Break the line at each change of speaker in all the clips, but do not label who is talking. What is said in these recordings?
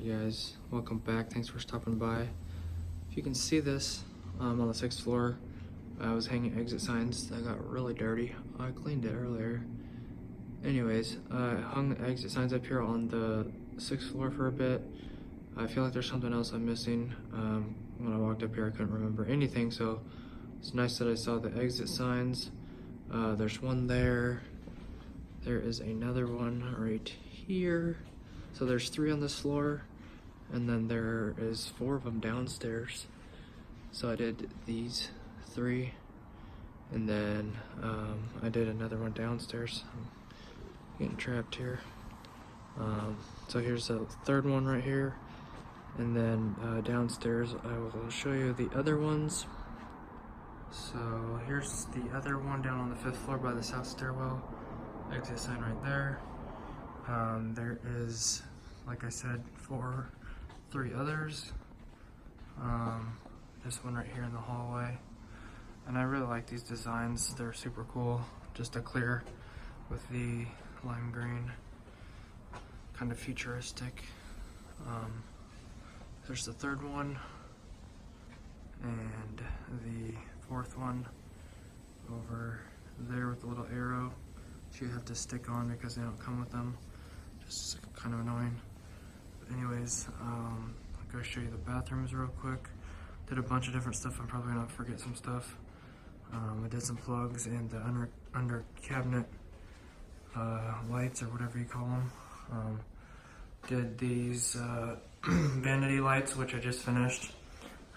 you guys, welcome back. Thanks for stopping by. If you can see this, on the 6th floor, I was hanging exit signs that got really dirty. I cleaned it earlier. Anyways, I hung the exit signs up here on the 6th floor for a bit. I feel like there's something else I'm missing. When I walked up here, I couldn't remember anything, so it's nice that I saw the exit signs. There's one there. There is another one right here. So there's 3 on this floor, and then there is 4 of them downstairs. So I did these 3, and then I did another one downstairs. I'm getting trapped here. So here's the 3rd one right here, and then downstairs I will show you the other ones. So here's the other one down on the 5th floor by the south stairwell. Exit sign right there. There is, like I said, 3 others. This one right here in the hallway. And I really like these designs. They're super cool. Just a clear with the lime green. Kind of futuristic. There's the 3rd one. And the 4th one over there with the little arrow. You have to stick on because they don't come with them. Just kind of annoying. But anyways, I'll go show you the bathrooms real quick. Did a bunch of different stuff. I'm probably gonna forget some stuff. I did some plugs and the under cabinet lights, or whatever you call them. Did these vanity lights, which I just finished,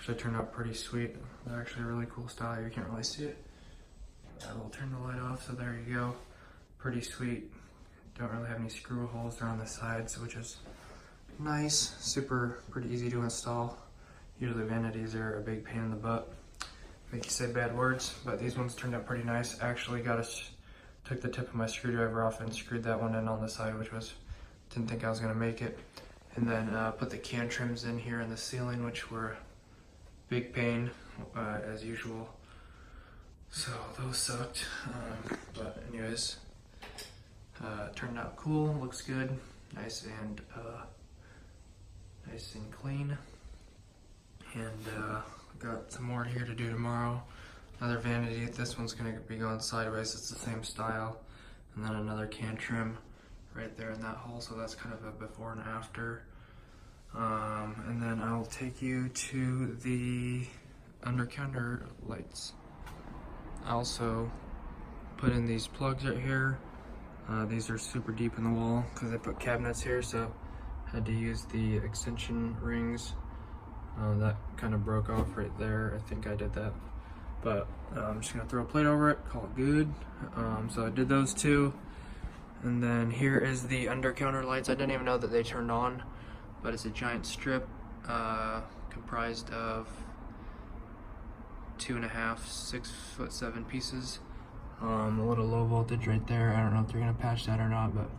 which turned out pretty sweet. They're actually a really cool style. You can't really see it. I will turn the light off, so there you go. Pretty sweet. Don't really have any screw holes. They're on the sides, which is nice. Pretty easy to install. Usually vanities are a big pain in the butt. Make you say bad words, but these ones turned out pretty nice. Actually took the tip of my screwdriver off and screwed that one in on the side, which didn't think I was gonna make it. And then put the can trims in here in the ceiling, which were big pain, as usual. So those sucked, but anyways, turned out cool, looks good, nice and clean. And got some more here to do tomorrow. Another vanity. This one's gonna be going sideways. It's the same style, and then another can trim right there in that hole. So that's kind of a before and after. And then I'll take you to the under counter lights. I also put in these plugs right here. These are super deep in the wall because I put cabinets here, so I had to use the extension rings. That kind of broke off right there. I think I did that. But I'm just gonna throw a plate over it, call it good. So I did those 2. And then here is the under counter lights. I didn't even know that they turned on, but it's a giant strip comprised of 2.5 6'7" pieces. A little low voltage right there. I don't know if they're gonna patch that or not, but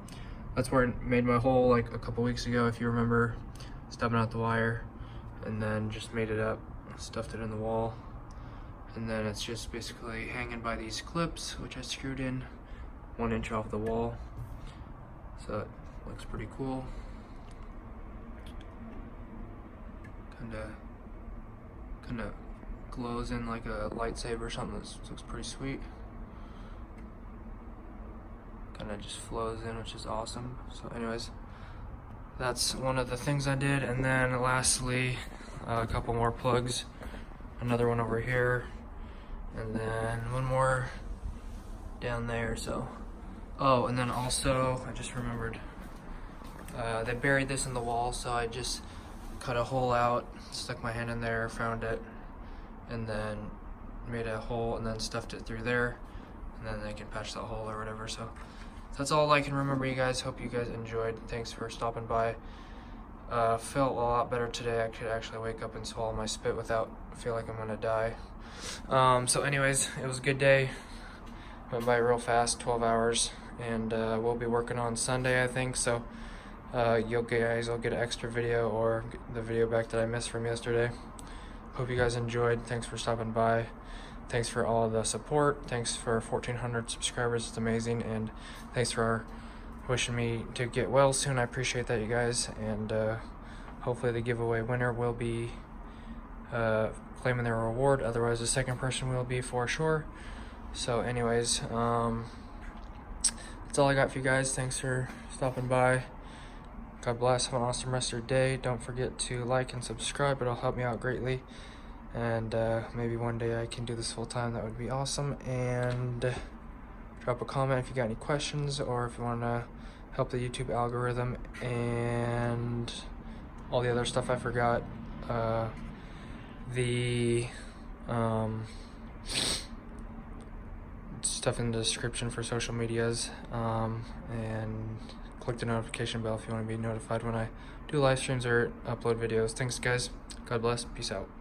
that's where I made my hole like a couple weeks ago, if you remember, stubbing out the wire, and then just made it up, stuffed it in the wall, and then it's just basically hanging by these clips, which I screwed in 1 inch off the wall. So it looks pretty cool. Kinda glows in like a lightsaber or something. This looks pretty sweet. Kind of just flows in, which is awesome. So anyways, that's one of the things I did. And then lastly, a couple more plugs. Another one over here, and then one more down there. So, oh, and then also I just remembered, they buried this in the wall, so I just cut a hole out, stuck my hand in there, found it, and then made a hole and then stuffed it through there, and then they can patch that hole or whatever. So that's all I can remember, you guys. Hope you guys enjoyed. Thanks for stopping by. Felt a lot better today. I could actually wake up and swallow my spit without feel like I'm gonna die. So anyways, it was a good day. Went by real fast, 12 hours, and we'll be working on Sunday, I think. So you guys will get an extra video or the video back that I missed from yesterday. Hope you guys enjoyed. Thanks for stopping by. Thanks for all the support. Thanks for 1,400 subscribers. It's amazing. And thanks for wishing me to get well soon. I appreciate that, you guys. And hope hopefully the giveaway winner will be claiming their reward. Otherwise, the second person will be for sure. So anyways, that's all I got for you guys. Thanks for stopping by. God bless. Have an awesome rest of your day. Don't forget to like and subscribe. It'll help me out greatly. And maybe one day I can do this full time. That would be awesome. And drop a comment if you got any questions, or if you want to help the YouTube algorithm and all the other stuff I forgot. The stuff in the description for social medias, and click the notification bell if you want to be notified when I do live streams or upload videos. Thanks guys. God bless. Peace out.